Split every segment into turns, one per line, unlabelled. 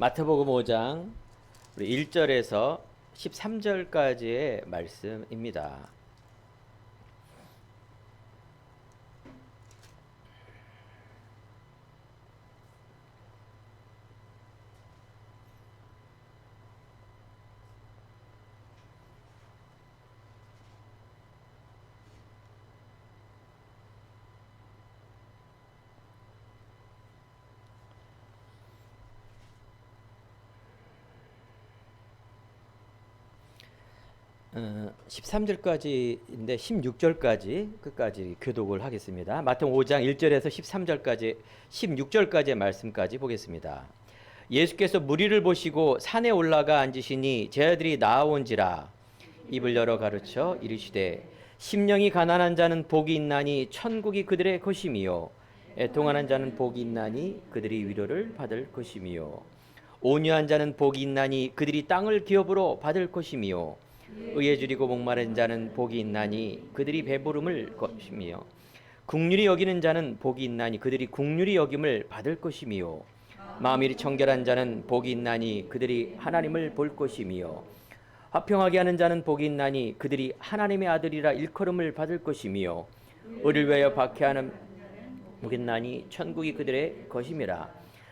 마태복음 5장 우리 1절에서 13절까지의 말씀입니다. 어, 13절까지인데 16절까지 끝까지 교독을 하겠습니다. 마태복음 5장 1절에서 13절까지 16절까지의 말씀까지 보겠습니다. 예수께서 무리를 보시고 산에 올라가 앉으시니 제 아들이 나아온지라 입을 열어 가르쳐 이르시되 심령이 가난한 자는 복이 있나니 천국이 그들의 것임이요 애통하는 자는 복이 있나니 그들이 위로를 받을 것임이요 온유한 자는 복이 있나니 그들이 땅을 기업으로 받을 것임이요 의에 줄이고 목마른 자는 복이 있나니 그들이 배부름을 것이며 국률이 여기는 자는 복이 있나니 그들이 국률이 여김을 받을 것이며 마음이 청결한 자는 복이 있나니 그들이 하나님을 볼 것이며 화평하게 하는 자는 복이 있나니 그들이 하나님의 아들이라 일컬음을 받을 것이며 의를 위하여 박해하는 복이 있나니 천국이 그들의 것임이라.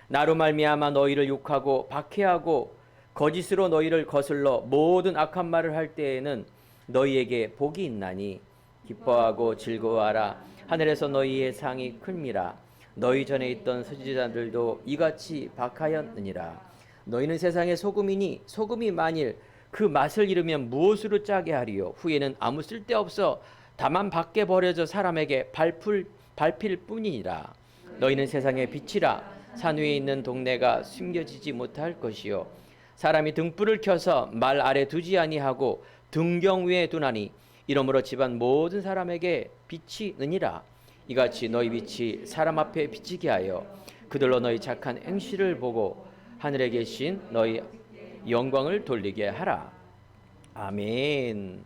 나로 말미암아 너희를 욕하고 박해하고 거짓으로 너희를 거슬러 모든 악한 말을 할 때에는 너희에게 복이 있나니 기뻐하고 즐거워하라. 하늘에서 너희의 상이 클미라. 너희 전에 있던 선지자들도 이같이 박하였느니라. 너희는 세상의 소금이니 소금이 만일 그 맛을 잃으면 무엇으로 짜게 하리요. 후에는 아무 쓸데없어 다만 밖에 버려져 사람에게 밟힐 뿐이니라. 너희는 세상의 빛이라. 산 위에 있는 동네가 숨겨지지 못할 것이요 사람이 등불을 켜서 말 아래 두지 아니하고 등경 위에 두나니 이러므로 집안 모든 사람에게 빛이 느니라. 이같이 너희 빛이 사람 앞에 비치게 하여 그들로 너희 착한 행실을 보고 하늘에 계신 너희 영광을 돌리게 하라. 아멘.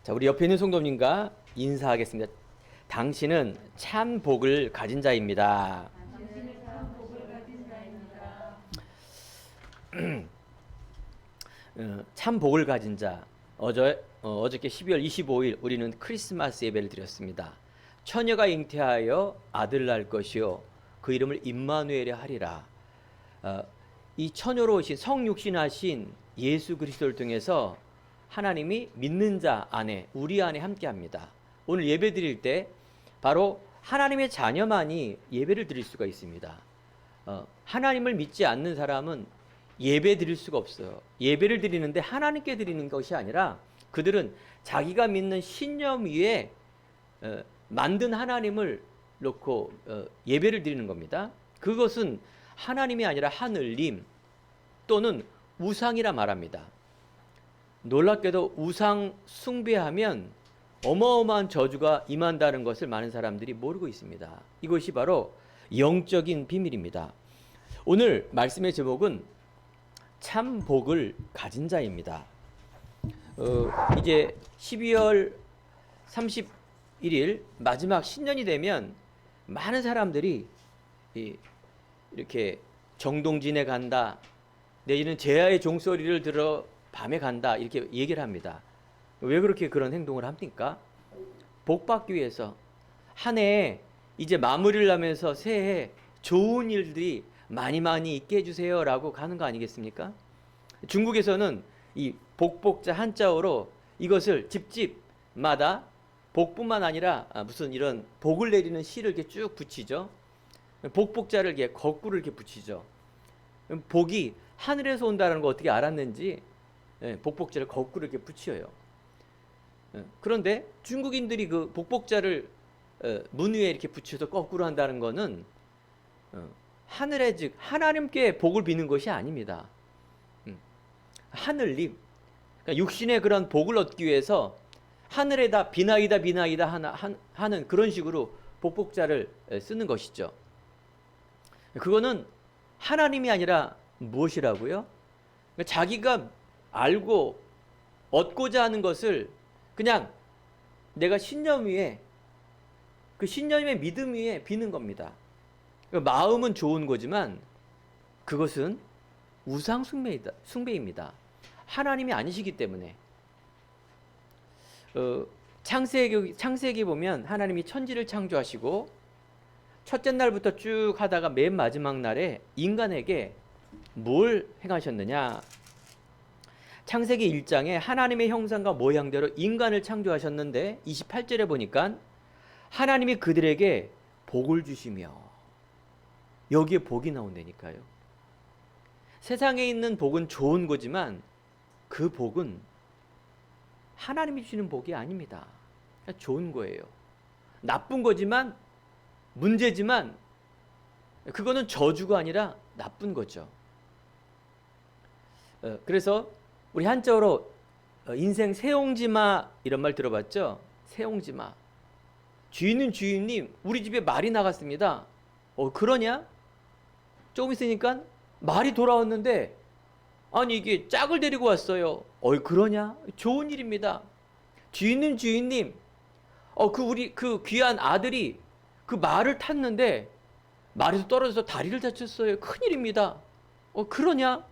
자, 우리 옆에 있는 성도님과 인사하겠습니다. 당신은 참 복을 가진 자입니다. 참 복을 가진 자. 어저께 12월 25일 우리는 크리스마스 예배를 드렸습니다. 처녀가 잉태하여 아들 낳을 것이요 그 이름을 임마누엘이라 하리라. 이 처녀로 오신 성육신하신 예수 그리스도를 통해서 하나님이 믿는 자 안에 우리 안에 함께합니다. 오늘 예배 드릴 때 바로 하나님의 자녀만이 예배를 드릴 수가 있습니다. 하나님을 믿지 않는 사람은 예배 드릴 수가 없어요. 예배를 드리는데 하나님께 드리는 것이 아니라 그들은 자기가 믿는 신념 위에 만든 하나님을 놓고 예배를 드리는 겁니다. 그것은 하나님이 아니라 하늘님 또는 우상이라 말합니다. 놀랍게도 우상 숭배하면 어마어마한 저주가 임한다는 것을 많은 사람들이 모르고 있습니다. 이것이 바로 영적인 비밀입니다. 오늘 말씀의 제목은 참 복을 가진 자입니다. 이제 12월 31일 마지막 신년이 되면 많은 사람들이 이렇게 정동진에 간다, 내지는 제야의 종소리를 들어 밤에 간다 이렇게 얘기를 합니다. 왜 그렇게 그런 행동을 합니까? 복 받기 위해서. 한 해 이제 마무리를 하면서 새해 좋은 일들이 많이 있게 해주세요 라고 가는 거 아니겠습니까? 중국에서는 이 복복자 한자어로 이것을 집집마다 복뿐만 아니라 무슨 이런 복을 내리는 시를 이렇게 쭉 붙이죠. 복복자를 이렇게 거꾸로 이렇게 붙이죠. 복이 하늘에서 온다는 거 어떻게 알았는지 복복자를 거꾸로 이렇게 붙여요. 그런데 중국인들이 그 복복자를 문 위에 이렇게 붙여서 거꾸로 한다는 거는 하늘에 즉 하나님께 복을 비는 것이 아닙니다. 하늘님, 그러니까 육신의 그런 복을 얻기 위해서 하늘에다 비나이다 하는 그런 식으로 복복자를 쓰는 것이죠. 그거는 하나님이 아니라 무엇이라고요? 그러니까 자기가 알고 얻고자 하는 것을 그냥 내가 신념 위에 그 신념의 믿음 위에 비는 겁니다. 그러니까 마음은 좋은 거지만 그것은 우상 숭배입니다. 하나님이 아니시기 때문에. 창세기 보면 하나님이 천지를 창조하시고 첫째 날부터 쭉 하다가 맨 마지막 날에 인간에게 뭘 행하셨느냐? 창세기 1장에 하나님의 형상과 모양대로 인간을 창조하셨는데 28절에 보니까 하나님이 그들에게 복을 주시며, 여기에 복이 나온다니까요. 세상에 있는 복은 좋은 거지만 그 복은 하나님이 주시는 복이 아닙니다. 좋은 거예요. 나쁜 거지만, 문제지만 그거는 저주가 아니라 나쁜 거죠. 그래서 우리 한자어로 인생 새옹지마 이런 말 들어봤죠? 새옹지마. 주인님 우리 집에 말이 나갔습니다. 그러냐? 조금 있으니까 말이 돌아왔는데 아니 이게 짝을 데리고 왔어요. 그러냐? 좋은 일입니다. 주인님 우리 그 귀한 아들이 그 말을 탔는데 말에서 떨어져서 다리를 다쳤어요. 큰일입니다. 그러냐?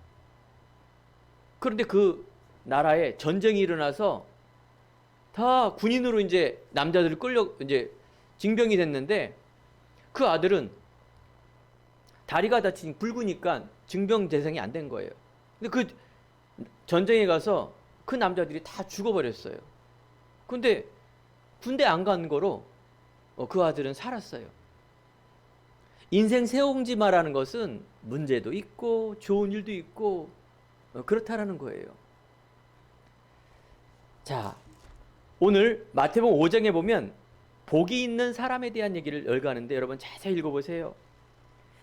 그런데 그 나라에 전쟁이 일어나서 다 군인으로 이제 남자들이 이제 징병이 됐는데 그 아들은 다리가 다친 굵으니까 징병 대상이 안 된 거예요. 근데 그 전쟁에 가서 그 남자들이 다 죽어버렸어요. 근데 군대 안 간 거로 그 아들은 살았어요. 인생 새옹지마라는 것은 문제도 있고 좋은 일도 있고 그렇다라는 거예요. 자, 오늘 마태복음 5장에 보면 복이 있는 사람에 대한 얘기를 열거하는데 여러분 자세히 읽어보세요.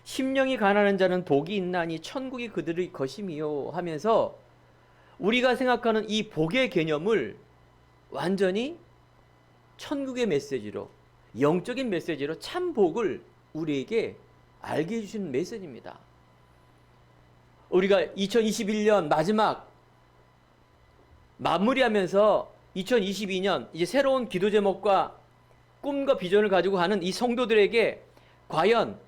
심령이 가난한 자는 복이 있나니 천국이 그들의 것임이요 하면서 우리가 생각하는 이 복의 개념을 완전히 천국의 메시지로, 영적인 메시지로 참 복을 우리에게 알게 해주시는 메시지입니다. 우리가 2021년 마지막 마무리하면서 2022년 이제 새로운 기도 제목과 꿈과 비전을 가지고 가는 이 성도들에게 과연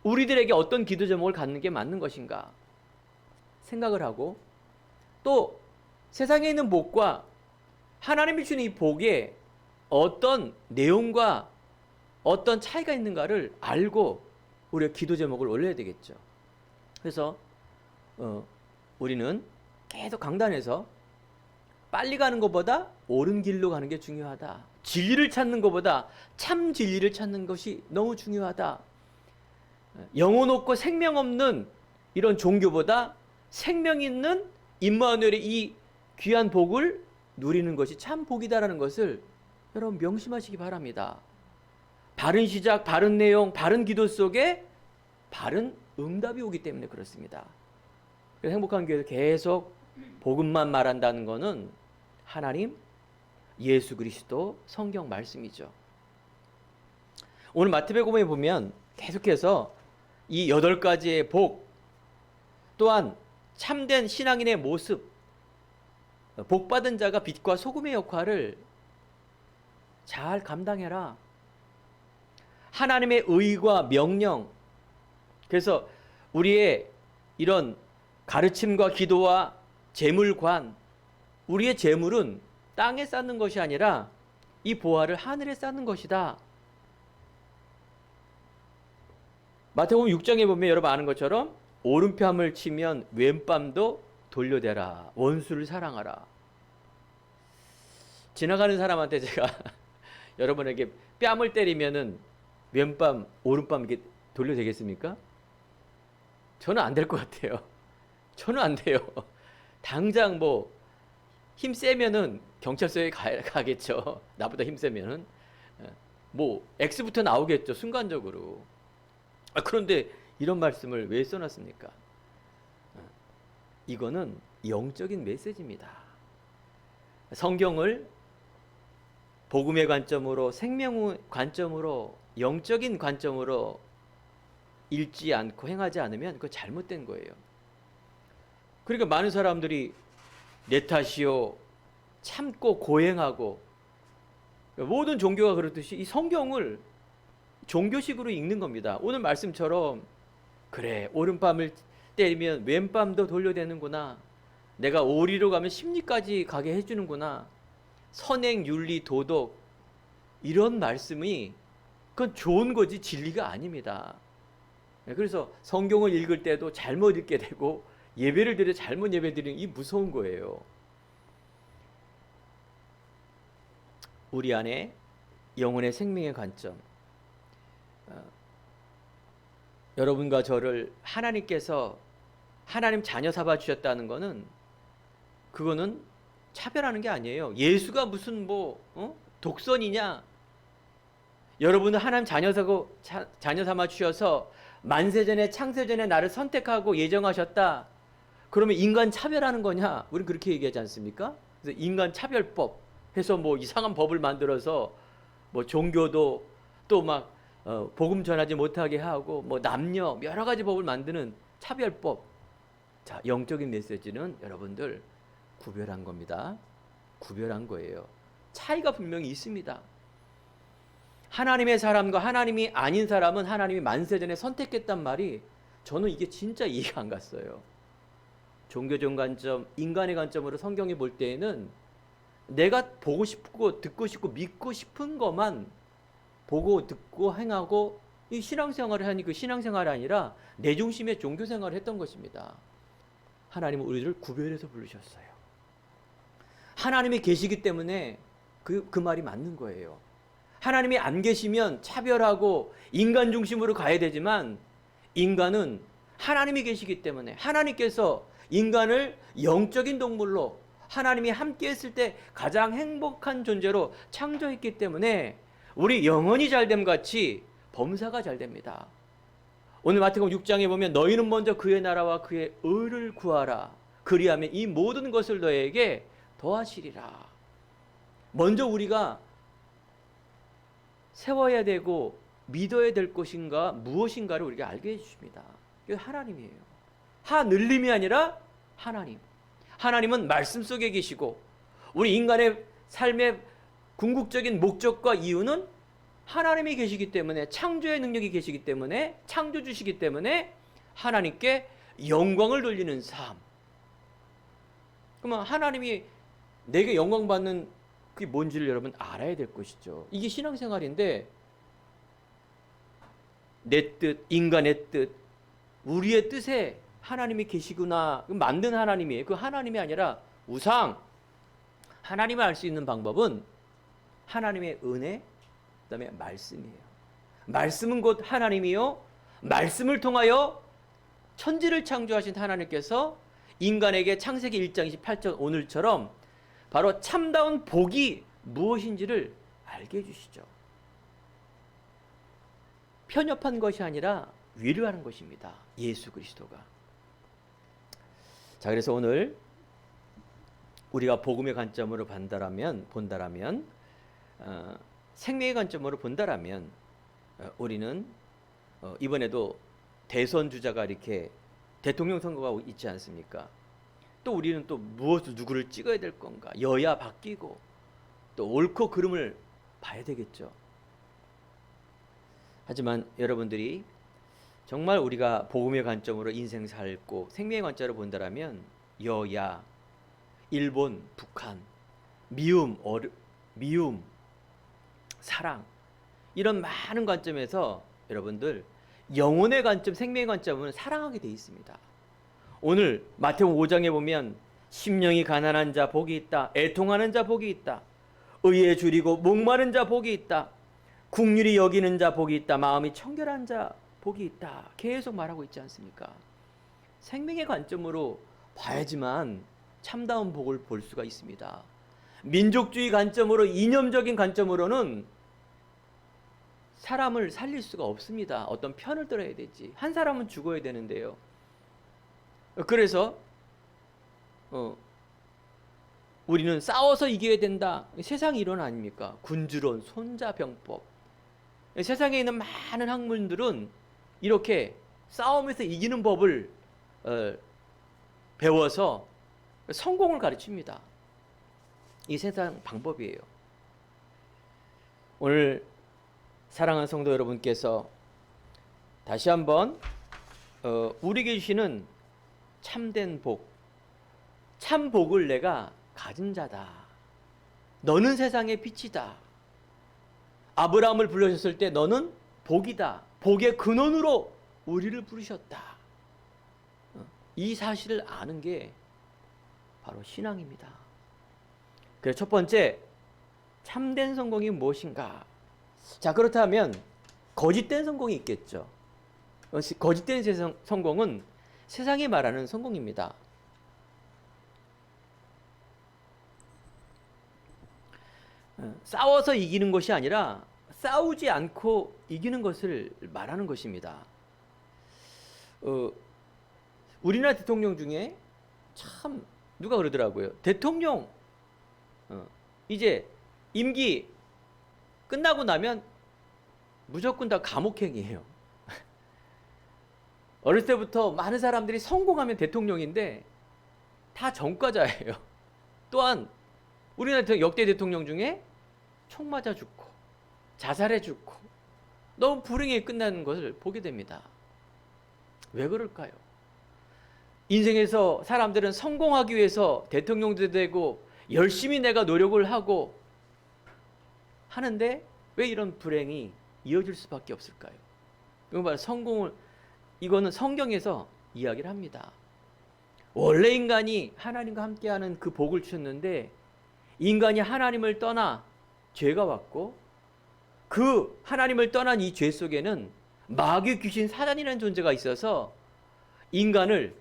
우리들에게 어떤 기도 제목을 갖는 게 맞는 것인가 생각을 하고, 또 세상에 있는 복과 하나님이 주는 이 복에 어떤 내용과 어떤 차이가 있는가를 알고 우리가 기도 제목을 올려야 되겠죠. 그래서 우리는 계속 강단에서 빨리 가는 것보다 옳은 길로 가는 게 중요하다. 진리를 찾는 것보다 참 진리를 찾는 것이 너무 중요하다. 영혼 없고 생명 없는 이런 종교보다 생명 있는 임마누엘의 이 귀한 복을 누리는 것이 참 복이다라는 것을 여러분 명심하시기 바랍니다. 바른 시작, 바른 내용, 바른 기도 속에 바른 응답이 오기 때문에 그렇습니다. 그래서 행복한 교회에서 계속 복음만 말한다는 것은 하나님, 예수 그리스도, 성경 말씀이죠. 오늘 마태복음에 보면 계속해서 이 8가지의 복, 또한 참된 신앙인의 모습, 복받은 자가 빛과 소금의 역할을 잘 감당해라. 하나님의 의와 명령, 그래서 우리의 이런 가르침과 기도와 재물관, 우리의 재물은 땅에 쌓는 것이 아니라 이 보화를 하늘에 쌓는 것이다. 마태복음 6장에 보면 여러분 아는 것처럼 오른뺨을 치면 왼뺨도 돌려대라. 원수를 사랑하라. 지나가는 사람한테 제가 여러분에게 뺨을 때리면은 왼뺨, 오른뺨 이렇게 돌려되겠습니까? 저는 안 될 것 같아요. 저는 안 돼요. 당장 뭐 힘 세면은 경찰서에 가겠죠. 나보다 힘 세면은 뭐 X부터 나오겠죠. 순간적으로. 그런데 이런 말씀을 왜 써놨습니까? 이거는 영적인 메시지입니다. 성경을 복음의 관점으로, 생명의 관점으로, 영적인 관점으로 읽지 않고 행하지 않으면 그거 잘못된 거예요. 그러니까 많은 사람들이 내 탓이요, 참고 고행하고, 모든 종교가 그렇듯이 이 성경을 종교식으로 읽는 겁니다. 오늘 말씀처럼 그래, 오른밤을 때리면 왼밤도 돌려대는구나. 내가 오리로 가면 심리까지 가게 해주는구나. 선행, 윤리, 도덕 이런 말씀이 그건 좋은 거지 진리가 아닙니다. 그래서 성경을 읽을 때도 잘못 읽게 되고 예배를 드려 잘못 예배 드리는 이 무서운 거예요. 우리 안에 영혼의 생명의 관점, 여러분과 저를 하나님께서 하나님 자녀 삼아 주셨다는 것은 그거는 차별하는 게 아니에요. 예수가 무슨 독선이냐? 여러분은 하나님 자녀 삼아 주셔서 만세전에 창세전에 나를 선택하고 예정하셨다. 그러면 인간 차별하는 거냐? 우리는 그렇게 얘기하지 않습니까? 그래서 인간 차별법 해서 이상한 법을 만들어서 종교도 또 막 복음 전하지 못하게 하고 남녀 여러 가지 법을 만드는 차별법. 자, 영적인 메시지는 여러분들 구별한 겁니다. 구별한 거예요. 차이가 분명히 있습니다. 하나님의 사람과 하나님이 아닌 사람은 하나님이 만세전에 선택했단 말이 저는 이게 진짜 이해가 안 갔어요. 종교적 관점, 인간의 관점으로 성경이 볼 때에는 내가 보고 싶고 듣고 싶고 믿고 싶은 것만 보고 듣고 행하고 이 신앙생활을 하니 그 신앙생활이 아니라 내 중심의 종교생활을 했던 것입니다. 하나님은 우리를 구별해서 부르셨어요. 하나님이 계시기 때문에 그 말이 맞는 거예요. 하나님이 안 계시면 차별하고 인간 중심으로 가야 되지만 인간은 하나님이 계시기 때문에 하나님께서 인간을 영적인 동물로 하나님이 함께 했을 때 가장 행복한 존재로 창조했기 때문에 우리 영혼이 잘됨 같이 범사가 잘됩니다. 오늘 마태복음 6장에 보면 너희는 먼저 그의 나라와 그의 의를 구하라. 그리하면 이 모든 것을 너에게 더하시리라. 먼저 우리가 세워야 되고 믿어야 될 것인가 무엇인가를 우리가 알게 해주십니다. 이게 하나님이에요. 하늘림이 아니라 하나님. 하나님은 말씀 속에 계시고 우리 인간의 삶의 궁극적인 목적과 이유는 하나님이 계시기 때문에 창조의 능력이 계시기 때문에 창조주시기 때문에 하나님께 영광을 돌리는 삶. 그러면 하나님이 내게 영광 받는 그게 뭔지를 여러분 알아야 될 것이죠. 이게 신앙생활인데 내 뜻, 인간의 뜻, 우리의 뜻에 하나님이 계시구나. 만든 하나님이에요. 그 하나님이 아니라 우상. 하나님을 알 수 있는 방법은 하나님의 은혜, 그 다음에 말씀이에요. 말씀은 곧 하나님이요. 말씀을 통하여 천지를 창조하신 하나님께서 인간에게 창세기 1장 28절 오늘처럼 바로 참다운 복이 무엇인지를 알게 해주시죠. 편협한 것이 아니라 위로하는 것입니다. 예수 그리스도가. 자, 그래서 오늘 우리가 복음의 관점으로 본다라면 생명의 관점으로 본다라면 우리는 이번에도 대선 주자가 이렇게 대통령 선거가 있지 않습니까? 또 우리는 또 무엇을 누구를 찍어야 될 건가? 여야 바뀌고 또 옳고 그름을 봐야 되겠죠. 하지만 여러분들이 정말 우리가 복음의 관점으로 인생 살고 생명의 관점으로 본다라면 여야, 일본, 북한, 미움, 사랑 이런 많은 관점에서 여러분들 영혼의 관점, 생명의 관점은 사랑하게 돼 있습니다. 오늘 마태복음 5장에 보면 심령이 가난한 자 복이 있다. 애통하는 자 복이 있다. 의에 줄이고 목마른 자 복이 있다. 국률이 여기는 자 복이 있다. 마음이 청결한 자 복이 있다. 계속 말하고 있지 않습니까? 생명의 관점으로 봐야지만 참다운 복을 볼 수가 있습니다. 민족주의 관점으로, 이념적인 관점으로는 사람을 살릴 수가 없습니다. 어떤 편을 들어야 되지. 한 사람은 죽어야 되는데요. 그래서 우리는 싸워서 이겨야 된다. 세상 이론 아닙니까? 군주론, 손자병법. 세상에 있는 많은 학문들은 이렇게 싸움에서 이기는 법을 배워서 성공을 가르칩니다. 이 세상 방법이에요. 오늘 사랑하는 성도 여러분께서 다시 한번 우리에게 주시는 참된 복, 참 복을 내가 가진 자다. 너는 세상의 빛이다. 아브라함을 불러셨을 때 너는 복이다. 복의 근원으로 우리를 부르셨다. 이 사실을 아는 게 바로 신앙입니다. 그래서 첫 번째, 참된 성공이 무엇인가? 자, 그렇다면 거짓된 성공이 있겠죠. 거짓된 성공은 세상이 말하는 성공입니다. 싸워서 이기는 것이 아니라 싸우지 않고 이기는 것을 말하는 것입니다. 우리나라 대통령 중에 참 누가 그러더라고요. 대통령 이제 임기 끝나고 나면 무조건 다 감옥행이에요. 어렸을 때부터 많은 사람들이 성공하면 대통령인데 다 전과자예요. 또한 우리나라 역대 대통령 중에 총 맞아 죽고 자살해 죽고 너무 불행하게 끝나는 것을 보게 됩니다. 왜 그럴까요? 인생에서 사람들은 성공하기 위해서 대통령도 되고 열심히 내가 노력을 하고 하는데 왜 이런 불행이 이어질 수밖에 없을까요? 이거는 성경에서 이야기를 합니다. 원래 인간이 하나님과 함께하는 그 복을 주셨는데 인간이 하나님을 떠나 죄가 왔고 그 하나님을 떠난 이 죄 속에는 마귀 귀신 사단이라는 존재가 있어서 인간을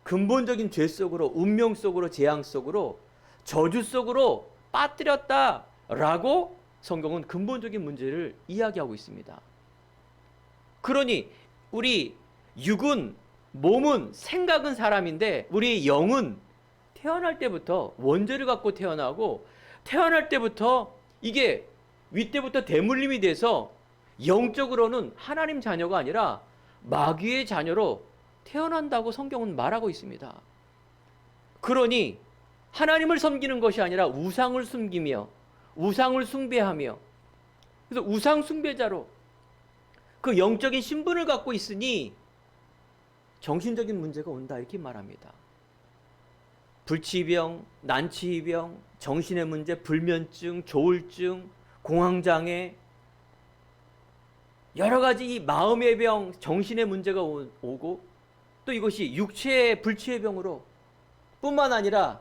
근본적인 죄 속으로, 운명 속으로, 재앙 속으로, 저주 속으로 빠뜨렸다라고 성경은 근본적인 문제를 이야기하고 있습니다. 그러니 우리 육은, 몸은, 생각은 사람인데 우리 영은 태어날 때부터 원죄를 갖고 태어나고 태어날 때부터 이게 윗대부터 대물림이 돼서 영적으로는 하나님 자녀가 아니라 마귀의 자녀로 태어난다고 성경은 말하고 있습니다. 그러니 하나님을 섬기는 것이 아니라 우상을 숨기며 우상을 숭배하며 그래서 우상 숭배자로 그 영적인 신분을 갖고 있으니 정신적인 문제가 온다 이렇게 말합니다. 불치병, 난치병, 정신의 문제, 불면증, 조울증, 공황장애 여러 가지 이 마음의 병, 정신의 문제가 오고 또 이것이 육체의 불치의 병으로 뿐만 아니라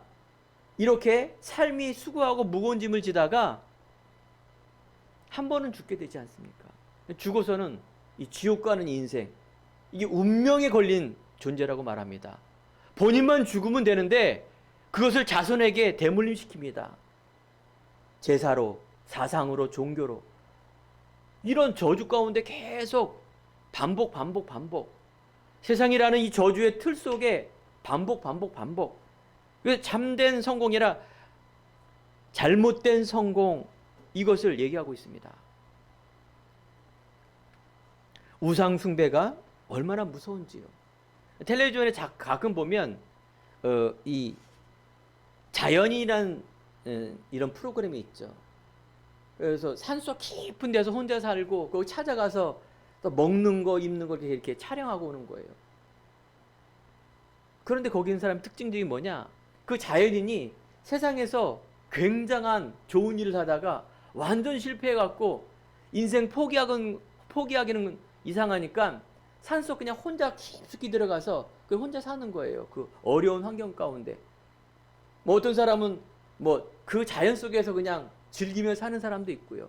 이렇게 삶이 수고하고 무거운 짐을 지다가 한 번은 죽게 되지 않습니까? 죽어서는 이 지옥 가는 인생, 이게 운명에 걸린 존재라고 말합니다. 본인만 죽으면 되는데 그것을 자손에게 대물림시킵니다. 제사로, 사상으로, 종교로 이런 저주 가운데 계속 반복. 세상이라는 이 저주의 틀 속에 반복. 그래서 참된 성공이라 잘못된 성공 이것을 얘기하고 있습니다. 우상 숭배가 얼마나 무서운지요. 텔레비전에 가끔 보면 이 자연이란 이런 프로그램이 있죠. 그래서 산속 깊은 데서 혼자 살고 거기 찾아가서 또 먹는 거 입는 거 이렇게 촬영하고 오는 거예요. 그런데 거기 있는 사람 특징적이 뭐냐? 그 자연인이 세상에서 굉장한 좋은 일을 하다가 완전 실패해갖고 인생 포기하기는 이상하니까 산속 그냥 혼자 깊숙이 들어가서 그 혼자 사는 거예요. 그 어려운 환경 가운데. 뭐 어떤 사람은 뭐 그 자연 속에서 그냥 즐기며 사는 사람도 있고요.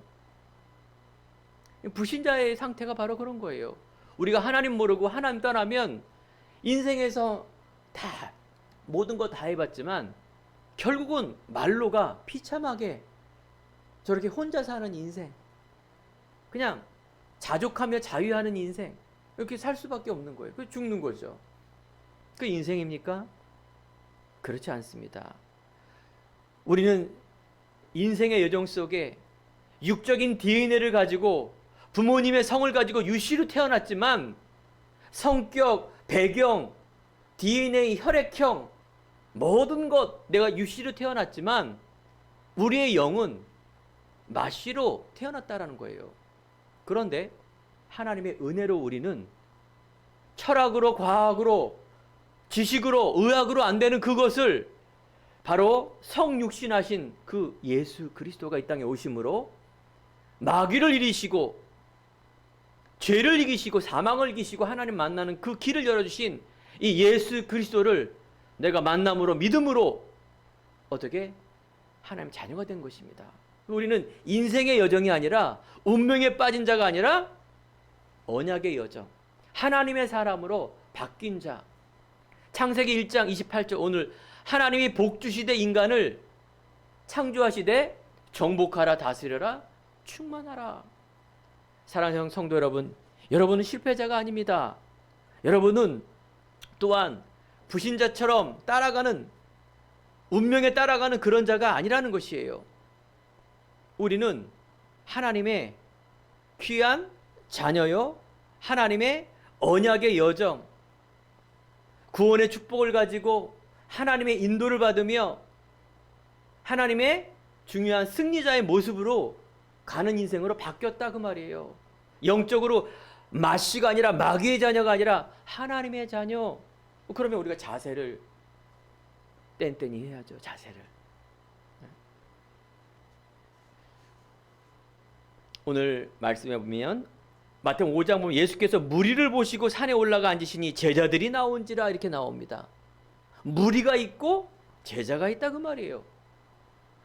불신자의 상태가 바로 그런 거예요. 우리가 하나님 모르고 하나님 떠나면 인생에서 다 모든 거 다 해봤지만 결국은 말로가 비참하게 저렇게 혼자 사는 인생, 그냥 자족하며 자유하는 인생 이렇게 살 수밖에 없는 거예요. 그 죽는 거죠. 그 인생입니까? 그렇지 않습니다. 우리는 인생의 여정 속에 육적인 DNA를 가지고 부모님의 성을 가지고 유씨로 태어났지만 성격, 배경, DNA, 혈액형 모든 것 내가 유씨로 태어났지만 우리의 영은 마씨로 태어났다라는 거예요. 그런데 하나님의 은혜로 우리는 철학으로 과학으로 지식으로, 의학으로 안 되는 그것을 바로 성육신하신 그 예수 그리스도가 이 땅에 오심으로 마귀를 이기시고 죄를 이기시고 사망을 이기시고 하나님 만나는 그 길을 열어주신 이 예수 그리스도를 내가 만남으로 믿음으로 어떻게 하나님 자녀가 된 것입니다. 우리는 인생의 여정이 아니라 운명에 빠진 자가 아니라 언약의 여정, 하나님의 사람으로 바뀐 자. 창세기 1장 28절 오늘 하나님이 복 주시되 인간을 창조하시되 정복하라 다스려라 충만하라. 사랑하는 성도 여러분, 여러분은 실패자가 아닙니다. 여러분은 또한 불신자처럼 따라가는 운명에 따라가는 그런 자가 아니라는 것이에요. 우리는 하나님의 귀한 자녀요, 하나님의 언약의 여정, 구원의 축복을 가지고 하나님의 인도를 받으며 하나님의 중요한 승리자의 모습으로 가는 인생으로 바뀌었다 그 말이에요. 영적으로 마씨가 아니라 마귀의 자녀가 아니라 하나님의 자녀. 그러면 우리가 자세를 뗀뗀히 해야죠. 자세를. 오늘 말씀해 보면 마태복음 5장 보면 예수께서 무리를 보시고 산에 올라가 앉으시니 제자들이 나온지라 이렇게 나옵니다. 무리가 있고 제자가 있다 그 말이에요.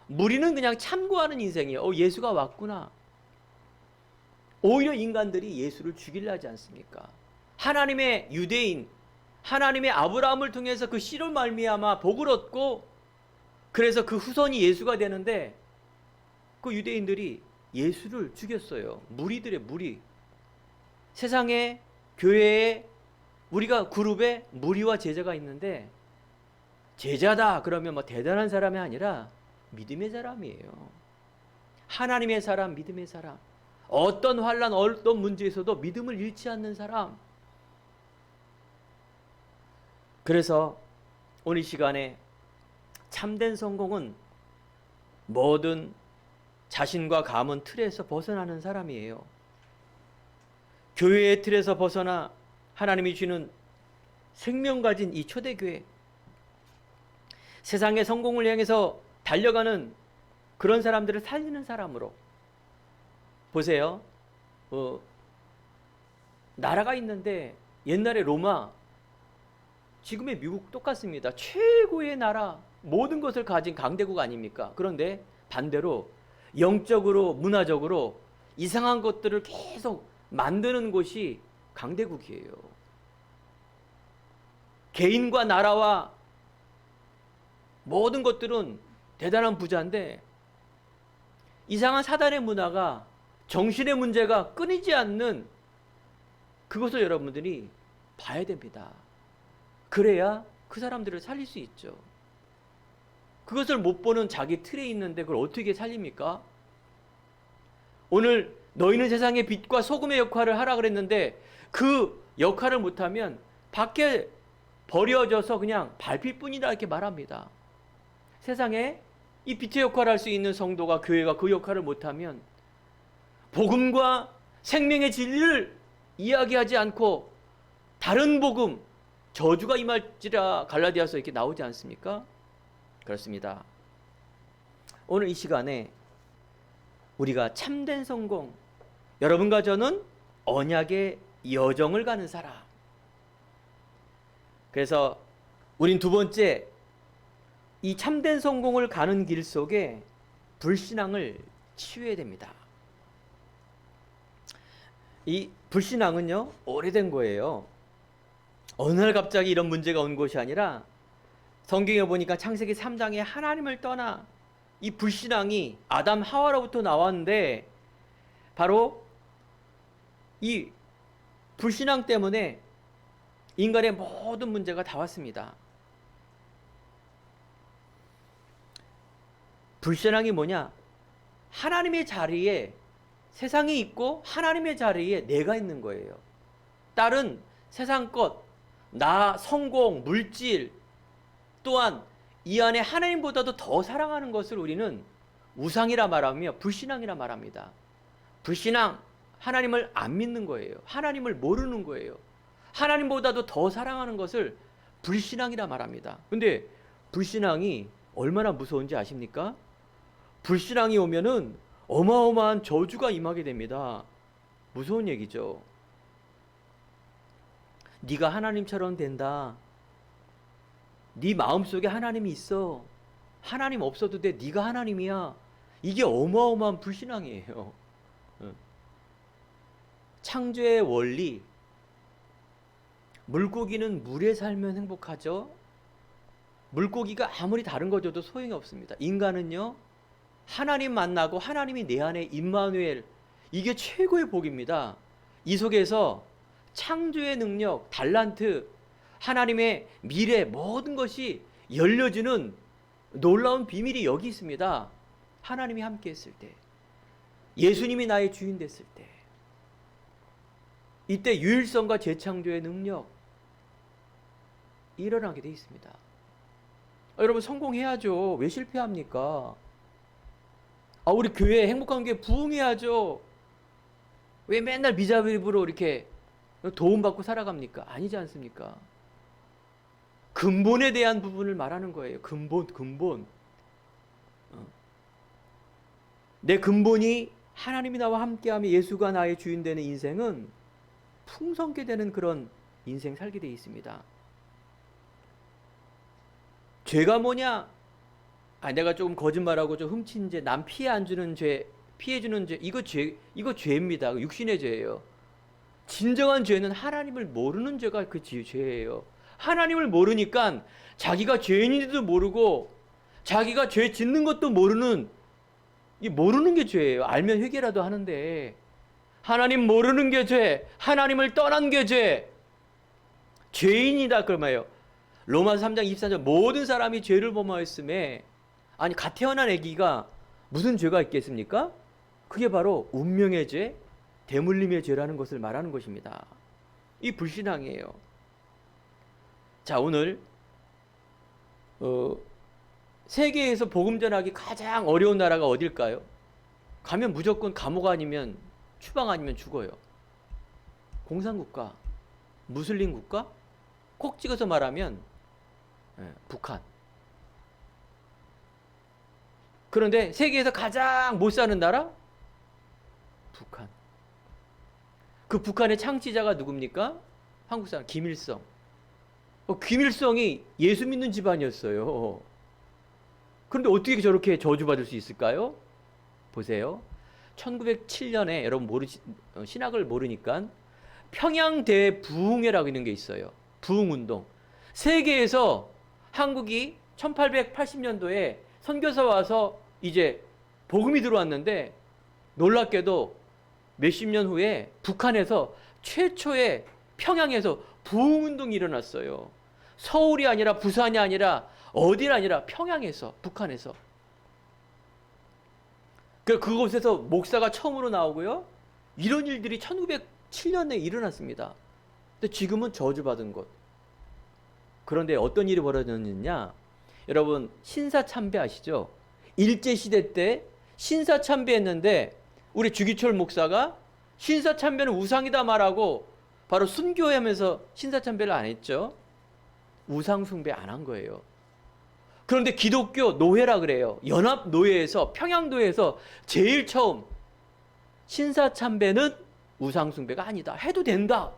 무리는 그냥 참고하는 인생이에요. 예수가 왔구나. 오히려 인간들이 예수를 죽이려 하지 않습니까? 하나님의 유대인, 하나님의 아브라함을 통해서 그 씨로 말미암아 복을 얻고 그래서 그 후손이 예수가 되는데 그 유대인들이 예수를 죽였어요. 무리들의 무리. 세상에 교회에 우리가 그룹에 무리와 제자가 있는데 제자다 그러면 뭐 대단한 사람이 아니라 믿음의 사람이에요. 하나님의 사람, 믿음의 사람. 어떤 환난, 어떤 문제에서도 믿음을 잃지 않는 사람. 그래서 오늘 시간에 참된 성공은 모든 자신과 가문 틀에서 벗어나는 사람이에요. 교회의 틀에서 벗어나 하나님이 주는 생명 가진 이 초대교회, 세상의 성공을 향해서 달려가는 그런 사람들을 살리는 사람으로. 보세요. 나라가 있는데 옛날에 로마, 지금의 미국 똑같습니다. 최고의 나라, 모든 것을 가진 강대국 아닙니까? 그런데 반대로 영적으로, 문화적으로 이상한 것들을 계속 만드는 곳이 강대국이에요. 개인과 나라와 모든 것들은 대단한 부자인데 이상한 사단의 문화가, 정신의 문제가 끊이지 않는 그것을 여러분들이 봐야 됩니다. 그래야 그 사람들을 살릴 수 있죠. 그것을 못 보는 자기 틀에 있는데 그걸 어떻게 살립니까? 오늘 너희는 세상의 빛과 소금의 역할을 하라 그랬는데 그 역할을 못하면 밖에 버려져서 그냥 밟힐 뿐이다 이렇게 말합니다. 세상에 이 빛의 역할을 할 수 있는 성도가, 교회가 그 역할을 못하면 복음과 생명의 진리를 이야기하지 않고 다른 복음, 저주가 임할지라 갈라디아서 이렇게 나오지 않습니까? 그렇습니다. 오늘 이 시간에 우리가 참된 성공, 여러분과 저는 언약의 여정을 가는 사람. 그래서 우린 두 번째, 이 참된 성공을 가는 길 속에 불신앙을 치유해야 됩니다. 이 불신앙은요, 오래된 거예요. 어느 날 갑자기 이런 문제가 온 것이 아니라 성경에 보니까 창세기 3장에 하나님을 떠나 이 불신앙이 아담 하와로부터 나왔는데 바로 이 불신앙 때문에 인간의 모든 문제가 다 왔습니다. 불신앙이 뭐냐? 하나님의 자리에 세상이 있고 하나님의 자리에 내가 있는 거예요. 딸은 세상 것, 나, 성공, 물질, 또한 이 안에 하나님보다도 더 사랑하는 것을 우리는 우상이라 말하며 불신앙이라 말합니다. 불신앙, 하나님을 안 믿는 거예요. 하나님을 모르는 거예요. 하나님보다도 더 사랑하는 것을 불신앙이라 말합니다. 근데 불신앙이 얼마나 무서운지 아십니까? 불신앙이 오면은 어마어마한 저주가 임하게 됩니다. 무서운 얘기죠. 네가 하나님처럼 된다. 네 마음속에 하나님이 있어. 하나님 없어도 돼. 네가 하나님이야. 이게 어마어마한 불신앙이에요. 창조의 원리. 물고기는 물에 살면 행복하죠. 물고기가 아무리 다른 거 줘도 소용이 없습니다. 인간은요, 하나님 만나고 하나님이 내 안에 임마누엘, 이게 최고의 복입니다. 이 속에서 창조의 능력, 달란트, 하나님의 미래, 모든 것이 열려주는 놀라운 비밀이 여기 있습니다. 하나님이 함께 했을 때, 예수님이 나의 주인 됐을 때, 이때 유일성과 재창조의 능력 일어나게 돼 있습니다. 여러분, 성공해야죠. 왜 실패합니까? 우리 교회, 행복한 교회 부흥해야죠. 왜 맨날 미자립으로 이렇게 도움받고 살아갑니까? 아니지 않습니까? 근본에 대한 부분을 말하는 거예요. 근본. 내 근본이 하나님이 나와 함께하며 예수가 나의 주인 되는 인생은 풍성하게 되는 그런 인생 살게 돼 있습니다. 죄가 뭐냐? 내가 조금 거짓말하고 좀 훔친 죄, 남 피해 안 주는 죄, 피해 주는 죄, 이거 죄입니다. 육신의 죄예요. 진정한 죄는 하나님을 모르는 죄가 그 죄예요. 하나님을 모르니까 자기가 죄인인지도 모르고 자기가 죄 짓는 것도 모르는 게 죄예요. 알면 회개라도 하는데 하나님 모르는 게 죄, 하나님을 떠난 게 죄. 죄인이다 그 말이에요. 로마서 3장 24절 모든 사람이 죄를 범하였음에 갓 태어난 아기가 무슨 죄가 있겠습니까? 그게 바로 운명의 죄, 대물림의 죄라는 것을 말하는 것입니다. 이 불신앙이에요. 자, 오늘 세계에서 복음 전하기 가장 어려운 나라가 어딜까요? 가면 무조건 감옥 아니면 추방 아니면 죽어요. 공산국가, 무슬림 국가, 콕 찍어서 말하면 북한. 그런데 세계에서 가장 못 사는 나라? 북한. 그 북한의 창시자가 누굽니까? 한국 사람 김일성. 김일성이 예수 믿는 집안이었어요. 그런데 어떻게 저렇게 저주받을 수 있을까요? 보세요. 1907년에 여러분 신학을 모르니까 평양 대부흥회라고 있는 게 있어요. 부흥운동. 세계에서 한국이 1880년도에 선교사 와서 이제 복음이 들어왔는데 놀랍게도 몇십 년 후에 북한에서 최초의 평양에서 부흥운동이 일어났어요. 서울이 아니라 부산이 아니라 어디가 아니라 평양에서, 북한에서. 그곳에서 목사가 처음으로 나오고요. 이런 일들이 1907년에 일어났습니다. 근데 지금은 저주받은 곳. 그런데 어떤 일이 벌어졌느냐? 여러분, 신사참배 아시죠? 일제시대 때 신사참배했는데 우리 주기철 목사가 신사참배는 우상이다 말하고 바로 순교하면서 신사참배를 안 했죠. 우상숭배 안 한 거예요. 그런데 기독교 노회라 그래요. 연합노회에서, 평양노회에서 제일 처음 신사참배는 우상숭배가 아니다. 해도 된다.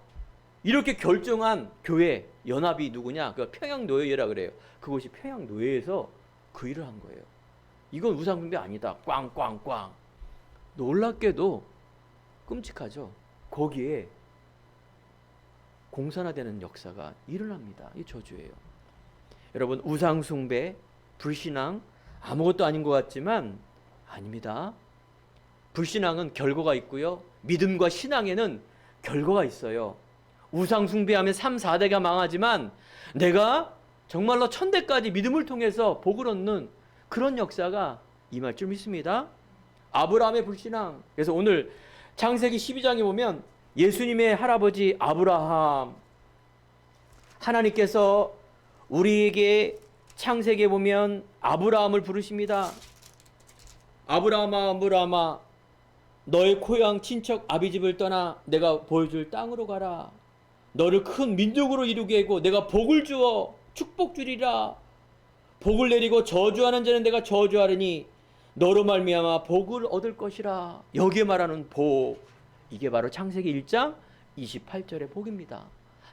이렇게 결정한 교회, 연합이 누구냐? 그 평양노회라 그래요. 그곳이 평양노회에서 그 일을 한 거예요. 이건 우상숭배 아니다. 꽝꽝꽝. 놀랍게도 끔찍하죠. 거기에 공산화되는 역사가 일어납니다. 이 저주예요. 여러분, 우상숭배, 불신앙 아무것도 아닌 것 같지만 아닙니다. 불신앙은 결과가 있고요. 믿음과 신앙에는 결과가 있어요. 우상숭배하면 3, 4대가 망하지만 내가 정말로 천대까지 믿음을 통해서 복을 얻는 그런 역사가 임할 줄 믿습니다. 아브라함의 불신앙. 그래서 오늘 창세기 12장에 보면 예수님의 할아버지 아브라함, 하나님께서 우리에게 창세기에 보면 아브라함을 부르십니다. 아브라함아, 아브라함아, 너의 고향 친척 아비집을 떠나 내가 보여줄 땅으로 가라. 너를 큰 민족으로 이루게 하고 내가 복을 주어 축복 주리라. 복을 내리고 저주하는 자는 내가 저주하리니 너로 말미암아 복을 얻을 것이라. 여기에 말하는 복, 이게 바로 창세기 1장 28절의 복입니다.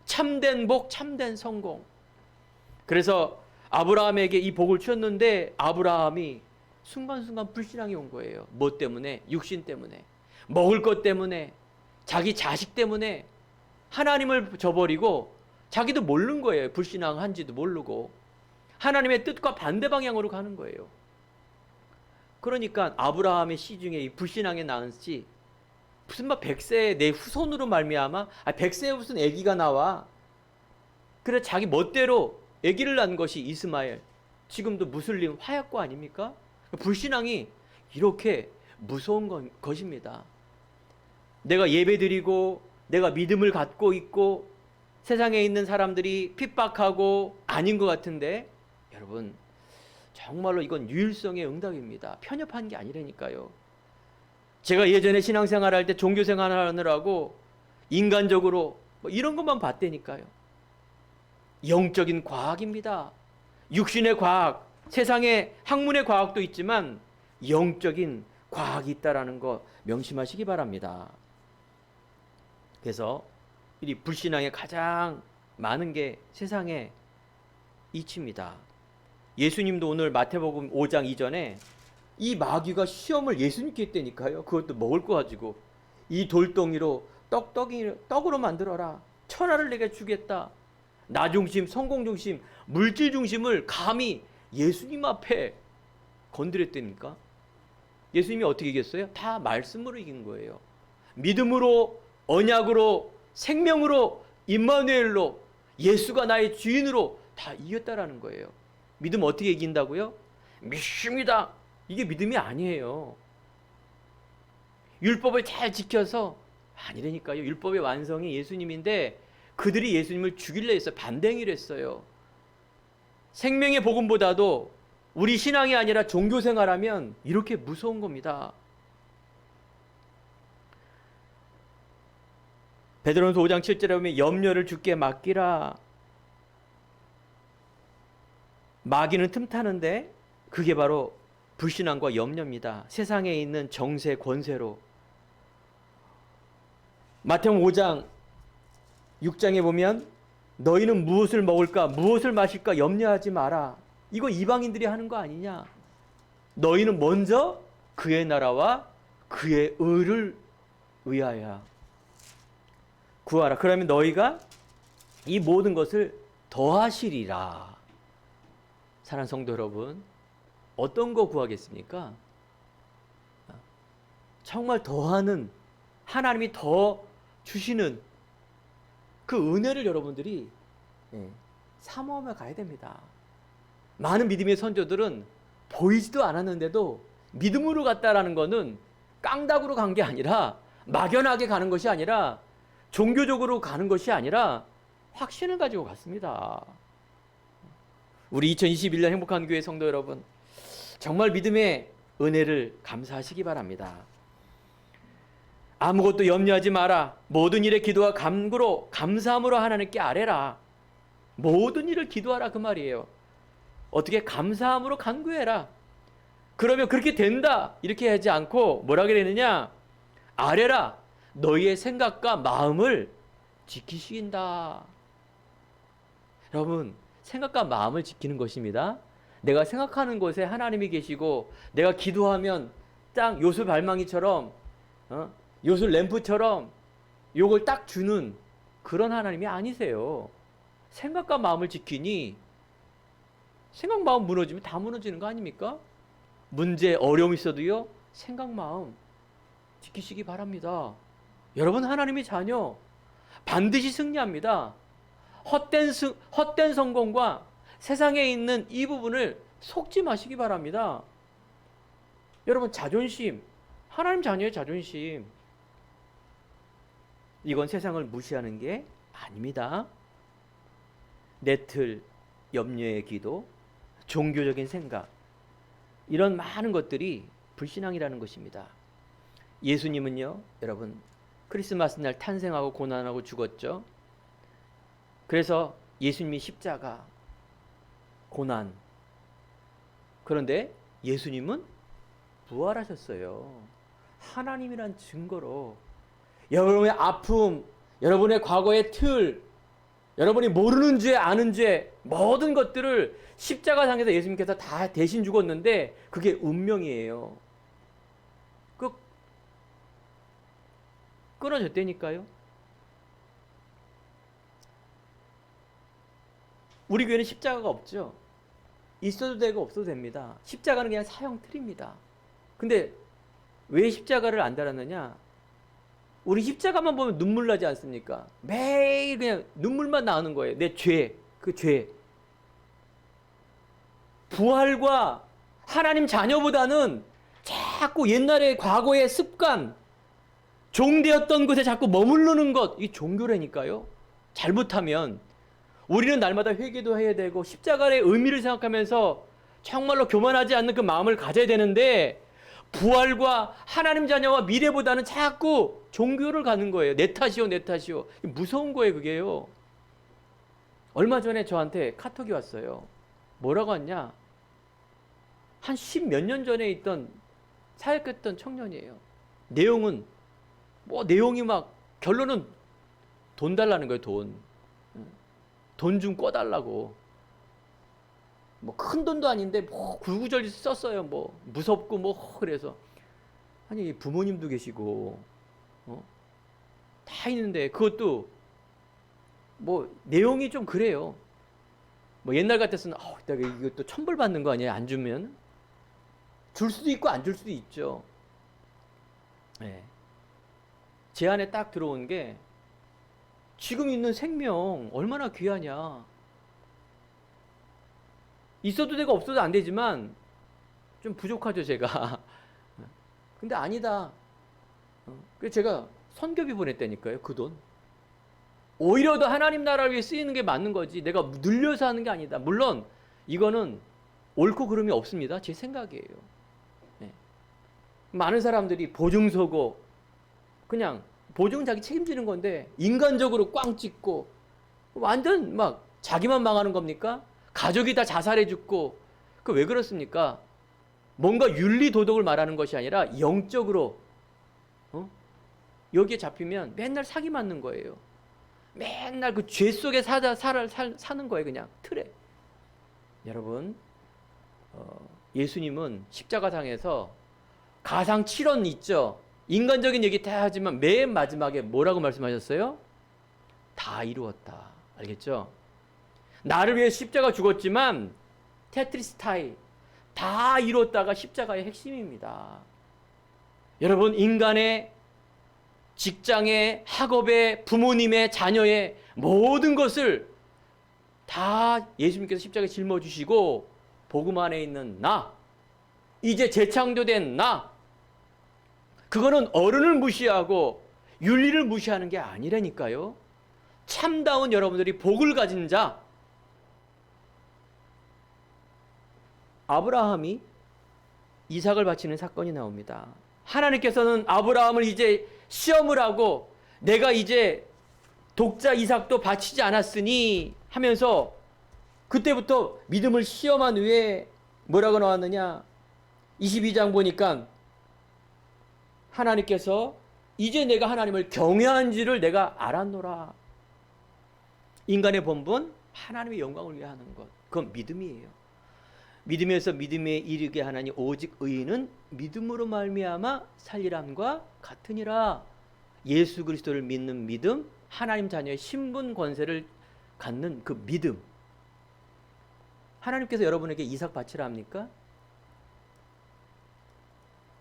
참된 복, 참된 성공. 그래서 아브라함에게 이 복을 주셨는데 아브라함이 순간순간 불신앙이 온 거예요. 뭐 때문에? 육신 때문에, 먹을 것 때문에, 자기 자식 때문에 하나님을 저버리고 자기도 모르는 거예요. 불신앙한지도 모르고 하나님의 뜻과 반대 방향으로 가는 거예요. 그러니까 아브라함의 씨 중에 이 불신앙에 낳은 씨, 무슨 막 100세의 내 후손으로 말미암아 100세에 무슨 아기가 나와. 그래 자기 멋대로 아기를 낳은 것이 이스마엘. 지금도 무슬림 화약고 아닙니까? 불신앙이 이렇게 무서운 것입니다. 내가 예배드리고 내가 믿음을 갖고 있고 세상에 있는 사람들이 핍박하고 아닌 것 같은데, 여러분 정말로 이건 유일성의 응답입니다. 편협한 게 아니라니까요. 제가 예전에 신앙생활 할 때 종교생활 하느라고 인간적으로 뭐 이런 것만 봤다니까요. 영적인 과학입니다. 육신의 과학, 세상에 학문의 과학도 있지만 영적인 과학이 있다라는 거 명심하시기 바랍니다. 그래서 이 불신앙에 가장 많은 게 세상의 이치입니다. 예수님도 오늘 마태복음 5장 이전에 이 마귀가 시험을 예수님께 했다니까요. 그것도 먹을 거 가지고 이 돌덩이로 떡으로 만들어라. 천하를 내게 주겠다. 나 중심, 성공 중심, 물질 중심을 감히 예수님 앞에 건드렸다니까. 예수님이 어떻게 이겼어요? 다 말씀으로 이긴 거예요. 믿음으로, 언약으로, 생명으로, 임마누엘로, 예수가 나의 주인으로 다 이겼다라는 거예요. 믿음 어떻게 이긴다고요? 믿습니다. 이게 믿음이 아니에요. 율법을 잘 지켜서 아니라니까요. 율법의 완성이 예수님인데 그들이 예수님을 죽이려 했어요. 반대행위를 했어요. 생명의 복음보다도 우리 신앙이 아니라 종교생활하면 이렇게 무서운 겁니다. 베드로전서 5장 7절에 보면 염려를 주께 맡기라. 마귀는 틈타는데 그게 바로 불신앙과 염려입니다. 세상에 있는 정세, 권세로. 마태복음 5장 6장에 보면 너희는 무엇을 먹을까 무엇을 마실까 염려하지 마라. 이거 이방인들이 하는 거 아니냐. 너희는 먼저 그의 나라와 그의 의를 위하여 구하라. 그러면 너희가 이 모든 것을 더하시리라. 사랑하는 성도 여러분, 어떤 거 구하겠습니까? 정말 더하는, 하나님이 더 주시는 그 은혜를 여러분들이 사모하며 가야 됩니다. 많은 믿음의 선조들은 보이지도 않았는데도 믿음으로 갔다라는 것은 깡다구로 간 게 아니라, 막연하게 가는 것이 아니라, 종교적으로 가는 것이 아니라 확신을 가지고 갔습니다. 우리 2021년 행복한 교회 성도 여러분, 정말 믿음의 은혜를 감사하시기 바랍니다. 아무것도 염려하지 마라. 모든 일에 기도와 간구로 감사함으로 하나님께 아뢰라. 모든 일을 기도하라 그 말이에요. 어떻게? 감사함으로 간구해라. 그러면 그렇게 된다 이렇게 하지 않고 뭐라 그랬느냐? 아뢰라. 너희의 생각과 마음을 지키신다. 여러분, 생각과 마음을 지키는 것입니다. 내가 생각하는 곳에 하나님이 계시고 내가 기도하면 딱 요술 발망이처럼 요술 램프처럼 요걸 딱 주는 그런 하나님이 아니세요. 생각과 마음을 지키니 생각 마음 무너지면 다 무너지는 거 아닙니까? 문제 어려움이 있어도요, 생각 마음 지키시기 바랍니다. 여러분, 하나님의 자녀 반드시 승리합니다. 헛된 성공과 세상에 있는 이 부분을 속지 마시기 바랍니다. 여러분, 자존심, 하나님 자녀의 자존심, 이건 세상을 무시하는 게 아닙니다. 내 틀, 염려의 기도, 종교적인 생각, 이런 많은 것들이 불신앙이라는 것입니다. 예수님은요, 여러분, 크리스마스 날 탄생하고 고난하고 죽었죠. 그래서 예수님이 십자가, 고난. 그런데 예수님은 부활하셨어요. 하나님이란 증거로 여러분의 아픔, 여러분의 과거의 틀, 여러분이 모르는 죄, 아는 죄, 모든 것들을 십자가상에서 예수님께서 다 대신 죽었는데 그게 운명이에요. 끊어졌다니까요. 우리 교회는 십자가가 없죠. 있어도 되고 없어도 됩니다. 십자가는 그냥 사형 틀입니다. 근데 왜 십자가를 안 달았느냐? 우리 십자가만 보면 눈물 나지 않습니까? 매일 그냥 눈물만 나오는 거예요. 내 죄, 그 죄. 부활과 하나님 자녀보다는 자꾸 옛날의 과거의 습관, 종되었던 곳에 자꾸 머무르는 것, 이 종교라니까요. 잘못하면 우리는 날마다 회개도 해야 되고 십자가의 의미를 생각하면서 정말로 교만하지 않는 그 마음을 가져야 되는데 부활과 하나님 자녀와 미래보다는 자꾸 종교를 가는 거예요. 내 탓이요, 내 탓이요. 무서운 거예요, 그게요. 얼마 전에 저한테 카톡이 왔어요. 뭐라고 왔냐? 한 10몇 년 전에 있던 사역했던 청년이에요. 내용이 막 결론은 돈 달라는 거예요, 돈. 돈 좀 꿔달라고. 뭐 큰 돈도 아닌데 뭐 굴구절이 썼어요. 뭐 무섭고 뭐 그래서 아니 부모님도 계시고 다 있는데 그것도 뭐 내용이 좀 그래요. 뭐 옛날 같았으면 내가 이것도 천벌 받는 거 아니에요? 안 주면 줄 수도 있고 안 줄 수도 있죠. 네. 제 안에 딱 들어온 게 지금 있는 생명 얼마나 귀하냐. 있어도 되고 없어도 안 되지만 좀 부족하죠, 제가. 근데 아니다. 그래서 제가 선교비 보냈다니까요, 그 돈. 오히려 더 하나님 나라를 위해 쓰이는 게 맞는 거지. 내가 늘려서 하는 게 아니다. 물론 이거는 옳고 그름이 없습니다. 제 생각이에요. 네. 많은 사람들이 보증서고 그냥 보증은 자기 책임지는 건데 인간적으로 꽝 찍고 완전 막 자기만 망하는 겁니까? 가족이 다 자살해 죽고 그 왜 그렇습니까? 뭔가 윤리 도덕을 말하는 것이 아니라 영적으로 여기에 잡히면 맨날 사기 맞는 거예요. 맨날 그 죄 속에 사는 거예요. 그냥 틀에. 여러분 예수님은 십자가상에서 가상 7원 있죠. 인간적인 얘기 다 하지만 맨 마지막에 뭐라고 말씀하셨어요? 다 이루었다. 알겠죠? 나를 위해 십자가 죽었지만 테트리스타이 다 이뤘다가 십자가의 핵심입니다. 여러분 인간의 직장의 학업의 부모님의 자녀의 모든 것을 다 예수님께서 십자가에 짊어지시고 복음 안에 있는 나 이제 재창조된 나 그거는 어른을 무시하고 윤리를 무시하는 게 아니라니까요. 참다운 여러분들이 복을 가진 자 아브라함이 이삭을 바치는 사건이 나옵니다. 하나님께서는 아브라함을 이제 시험을 하고 내가 이제 독자 이삭도 바치지 않았으니 하면서 그때부터 믿음을 시험한 후에 뭐라고 나왔느냐 22장 보니까 하나님께서 이제 내가 하나님을 경외한지를 내가 알았노라. 인간의 본분 하나님의 영광을 위해 하는 것 그건 믿음이에요. 믿음에서 믿음에 이르게 하나니 오직 의인은 믿음으로 말미암아 살리람과 같으니라. 예수 그리스도를 믿는 믿음 하나님 자녀의 신분 권세를 갖는 그 믿음. 하나님께서 여러분에게 이삭 바치라 합니까?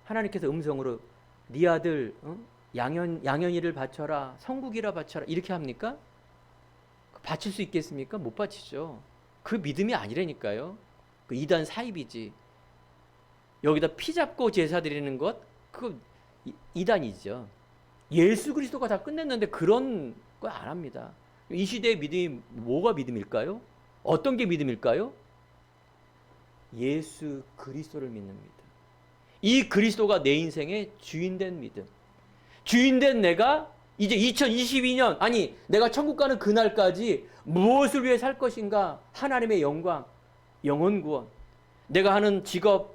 하나님께서 음성으로 네 아들 양현이를 바쳐라 성국이라 바쳐라 이렇게 합니까? 바칠 수 있겠습니까? 못 바치죠. 그 믿음이 아니라니까요. 그 이단 사입이지. 여기다 피 잡고 제사 드리는 것 그거 이단이죠. 예수 그리스도가 다 끝냈는데 그런 거 안 합니다. 이 시대의 믿음이 뭐가 믿음일까요? 어떤 게 믿음일까요? 예수 그리스도를 믿는 믿음. 이 그리스도가 내 인생의 주인된 믿음. 주인된 내가 이제 2022년, 아니 내가 천국 가는 그날까지 무엇을 위해 살 것인가? 하나님의 영광, 영혼 구원. 내가 하는 직업,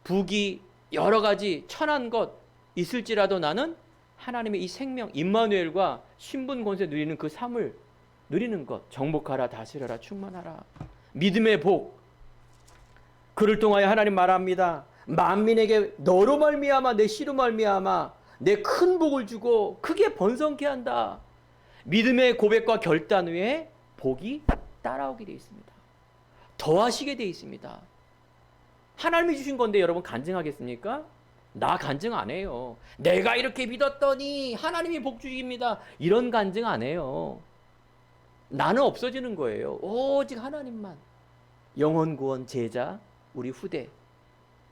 부귀, 여러 가지 천한 것 있을지라도 나는 하나님의 이 생명, 임마누엘과 신분 권세 누리는 그 삶을 누리는 것. 정복하라, 다스려라, 충만하라. 믿음의 복. 그를 통하여 하나님 말합니다. 만민에게 너로 말미암아 내 씨로 말미암아 내 큰 복을 주고 크게 번성케 한다. 믿음의 고백과 결단 후에 복이 따라오게 되어 있습니다. 더하시게 되어 있습니다. 하나님이 주신 건데 여러분 간증하겠습니까? 나 간증 안 해요. 내가 이렇게 믿었더니 하나님이 복 주십니다. 이런 간증 안 해요. 나는 없어지는 거예요. 오직 하나님만. 영혼 구원 제자, 우리 후대.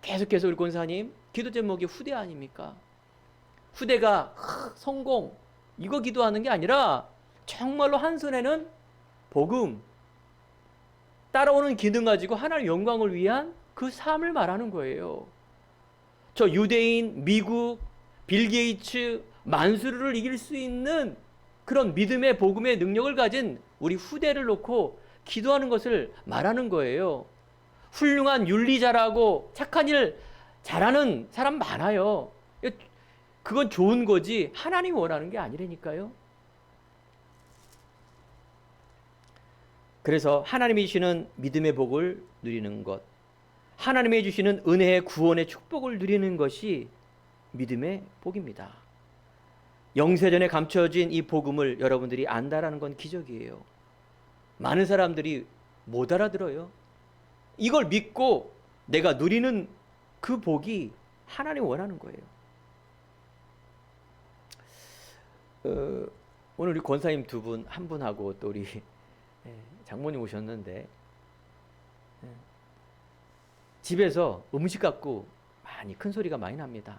계속해서 우리 권사님 기도 제목이 후대 아닙니까? 후대가 성공 이거 기도하는 게 아니라 정말로 한 손에는 복음 따라오는 기능 가지고 하나님 영광을 위한 그 삶을 말하는 거예요. 저 유대인, 미국, 빌 게이츠, 만수르를 이길 수 있는 그런 믿음의 복음의 능력을 가진 우리 후대를 놓고 기도하는 것을 말하는 거예요. 훌륭한 윤리자라고 착한 일 잘하는 사람 많아요. 그건 좋은 거지 하나님이 원하는 게 아니라니까요. 그래서 하나님이 주시는 믿음의 복을 누리는 것, 하나님이 주시는 은혜의 구원의 축복을 누리는 것이 믿음의 복입니다. 영세전에 감춰진 이 복음을 여러분들이 안다라는 건 기적이에요. 많은 사람들이 못 알아들어요. 이걸 믿고 내가 누리는 그 복이 하나님이 원하는 거예요. 오늘 우리 권사님 두 분, 한 분하고 또 우리 장모님 오셨는데 집에서 음식 갖고 많이 큰 소리가 많이 납니다.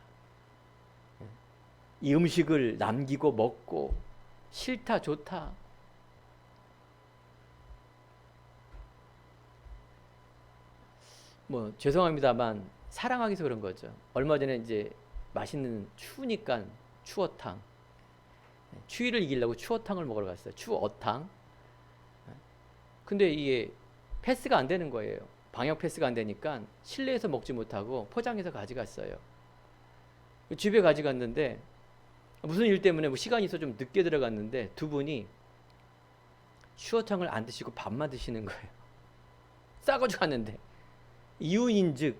이 음식을 남기고 먹고 싫다 좋다. 뭐 죄송합니다만 사랑하기 위해서 그런 거죠. 얼마 전에 이제 맛있는 추우니까 추어탕. 추위를 이기려고 추어탕을 먹으러 갔어요. 추어탕. 근데 이게 패스가 안 되는 거예요. 방역 패스가 안 되니까 실내에서 먹지 못하고 포장해서 가져갔어요. 집에 가져갔는데 무슨 일 때문에 뭐 시간이 있어 좀 늦게 들어갔는데 두 분이 추어탕을 안 드시고 밥만 드시는 거예요. 싸가지고 갔는데 이유인즉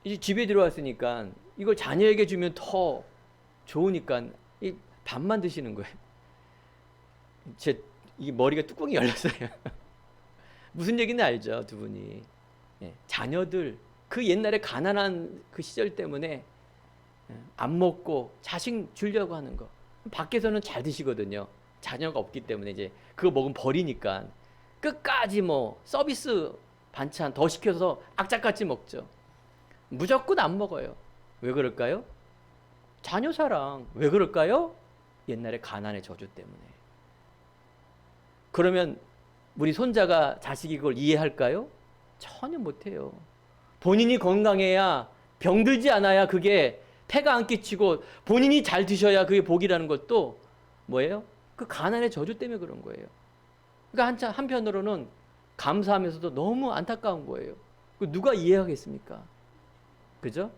이제 집에 들어왔으니까 이걸 자녀에게 주면 더 좋으니까 이 밥만 드시는 거예요. 이 머리가 뚜껑이 열렸어요. 무슨 얘기는 알죠, 두 분이. 자녀들 그 옛날에 가난한 그 시절 때문에 안 먹고 자식 주려고 하는 거. 밖에서는 잘 드시거든요. 자녀가 없기 때문에 이제 그거 먹으면 버리니까 끝까지 뭐 서비스 반찬 더 시켜서 악착같이 먹죠. 무조건 안 먹어요. 왜 그럴까요? 자녀 사랑. 왜 그럴까요? 옛날에 가난의 저주 때문에. 그러면 우리 손자가 자식이 그걸 이해할까요? 전혀 못해요. 본인이 건강해야 병들지 않아야 그게 폐가 안 끼치고 본인이 잘 드셔야 그게 복이라는 것도 뭐예요? 그 가난의 저주 때문에 그런 거예요. 그러니까 한편으로는 감사하면서도 너무 안타까운 거예요. 누가 이해하겠습니까? 그죠?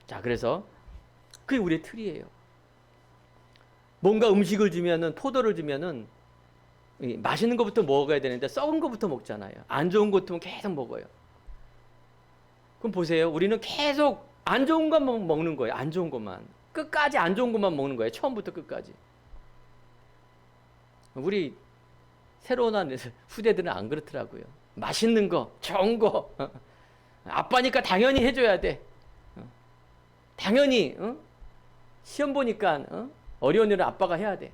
자, 그래서 그게 우리의 틀이에요. 뭔가 음식을 주면은 포도를 주면은 맛있는 것부터 먹어야 되는데 썩은 것부터 먹잖아요. 안 좋은 것부터 계속 먹어요. 그럼 보세요. 우리는 계속 안 좋은 것만 먹는 거예요. 안 좋은 것만. 끝까지 안 좋은 것만 먹는 거예요. 처음부터 끝까지. 우리 새로운 후대들은 안 그렇더라고요. 맛있는 거, 좋은 거. 아빠니까 당연히 해줘야 돼. 당연히 시험 보니까 어려운 일은 아빠가 해야 돼.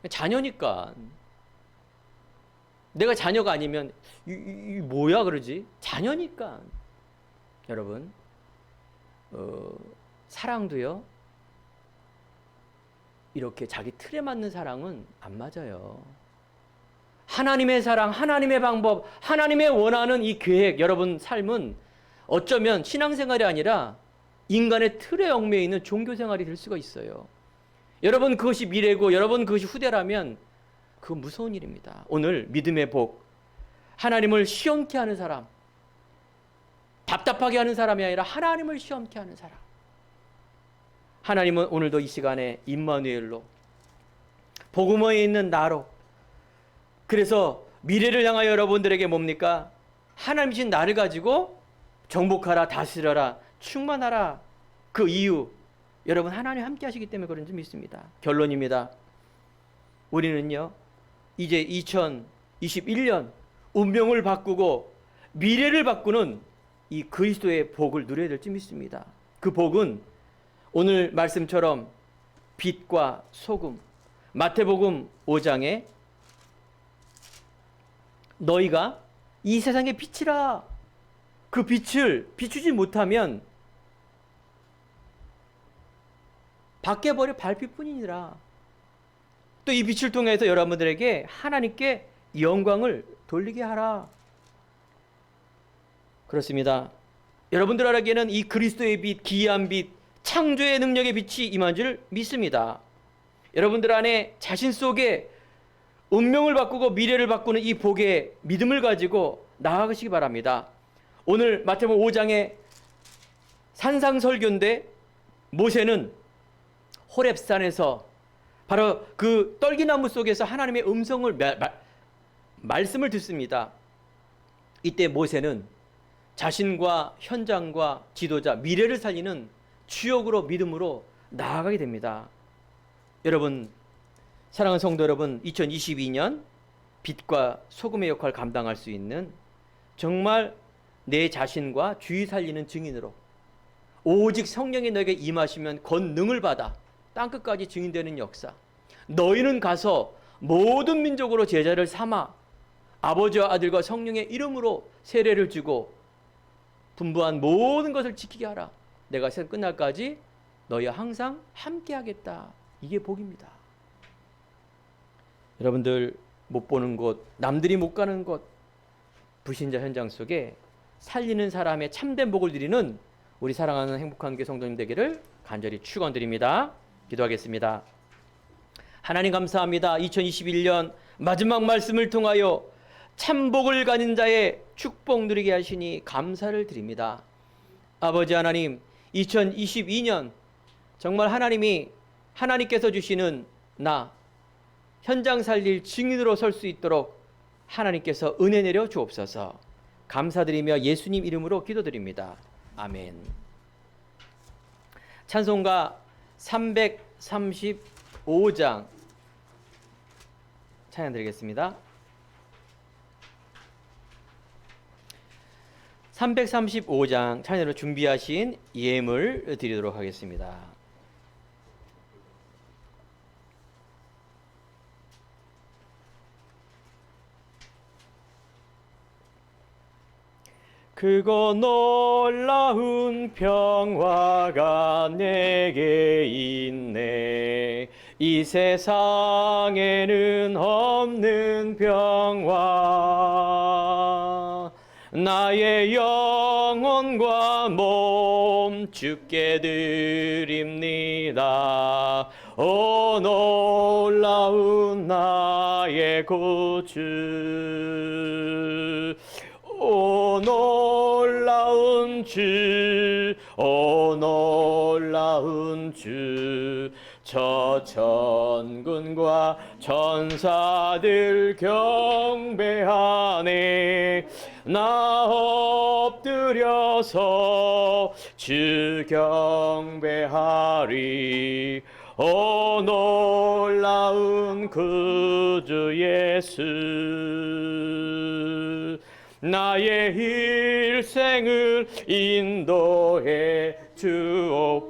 자녀니까. 내가 자녀가 아니면 이 뭐야 그러지? 자녀니까. 여러분 사랑도요 이렇게 자기 틀에 맞는 사랑은 안 맞아요. 하나님의 사랑, 하나님의 방법, 하나님의 원하는 이 계획, 여러분 삶은 어쩌면 신앙생활이 아니라 인간의 틀에 얽매여 있는 종교 생활이 될 수가 있어요. 여러분 그것이 미래고 여러분 그것이 후대라면 그건 무서운 일입니다. 오늘 믿음의 복, 하나님을 시험케 하는 사람, 답답하게 하는 사람이 아니라 하나님을 시험케 하는 사람. 하나님은 오늘도 이 시간에 임마누엘로, 복음에 있는 나로, 그래서 미래를 향하여 여러분들에게 뭡니까? 하나님이신 나를 가지고 정복하라, 다스려라, 충만하라. 그 이유, 여러분 하나님 함께 하시기 때문에 그런지 믿습니다. 결론입니다. 우리는요 이제 2021년 운명을 바꾸고 미래를 바꾸는 이 그리스도의 복을 누려야 될지 믿습니다. 그 복은 오늘 말씀처럼 빛과 소금, 마태복음 5장에 너희가 이 세상의 빛이라, 그 빛을 비추지 못하면 밖에 버려 밟힐뿐이니라. 또 이 빛을 통해서 여러분들에게 하나님께 영광을 돌리게 하라. 그렇습니다. 여러분들에게는 이 그리스도의 빛, 기이한 빛, 창조의 능력의 빛이 임한 줄 믿습니다. 여러분들 안에 자신 속에 운명을 바꾸고 미래를 바꾸는 이 복의 믿음을 가지고 나아가시기 바랍니다. 오늘 마태복음 5장의 산상설교인데 모세는 호렙산에서 바로 그 떨기나무 속에서 하나님의 음성을 말씀을 듣습니다. 이때 모세는 자신과 현장과 지도자, 미래를 살리는 주역으로 믿음으로 나아가게 됩니다. 여러분, 사랑하는 성도 여러분, 2022년 빛과 소금의 역할을 감당할 수 있는 정말 내 자신과 주위 살리는 증인으로, 오직 성령이 너에게 임하시면 권능을 받아 땅끝까지 증인되는 역사, 너희는 가서 모든 민족으로 제자를 삼아 아버지와 아들과 성령의 이름으로 세례를 주고 분부한 모든 것을 지키게 하라. 내가 세상 끝날까지 너희와 항상 함께 하겠다. 이게 복입니다. 여러분들 못 보는 곳, 남들이 못 가는 곳, 불신자 현장 속에 살리는 사람의 참된 복을 드리는 우리 사랑하는 행복한 교회 성도님 되기를 간절히 축원드립니다. 기도하겠습니다. 하나님 감사합니다. 2021년 마지막 말씀을 통하여 참복을 가진 자의 축복 누리게 하시니 감사를 드립니다. 아버지 하나님, 2022년 정말 하나님께서 주시는 나 현장 살릴 증인으로 설 수 있도록 하나님께서 은혜 내려 주옵소서. 감사드리며 예수님 이름으로 기도드립니다. 아멘. 찬송가 335장 찬양 드리겠습니다. 335장 찬양으로 준비하신 예물 드리도록 하겠습니다. 그거 놀라운 평화가 내게 있네. 이 세상에는 없는 평화. 나의 영혼과 몸 주께 드립니다. 오 놀라운 나의 구주. 오 놀라운 주, 오 놀라운 주. 저 천군과 천사들 경배하네. 나 엎드려서 주 경배하리. 오 놀라운 구주 예수. 나의 일생을 인도해 주옵소서.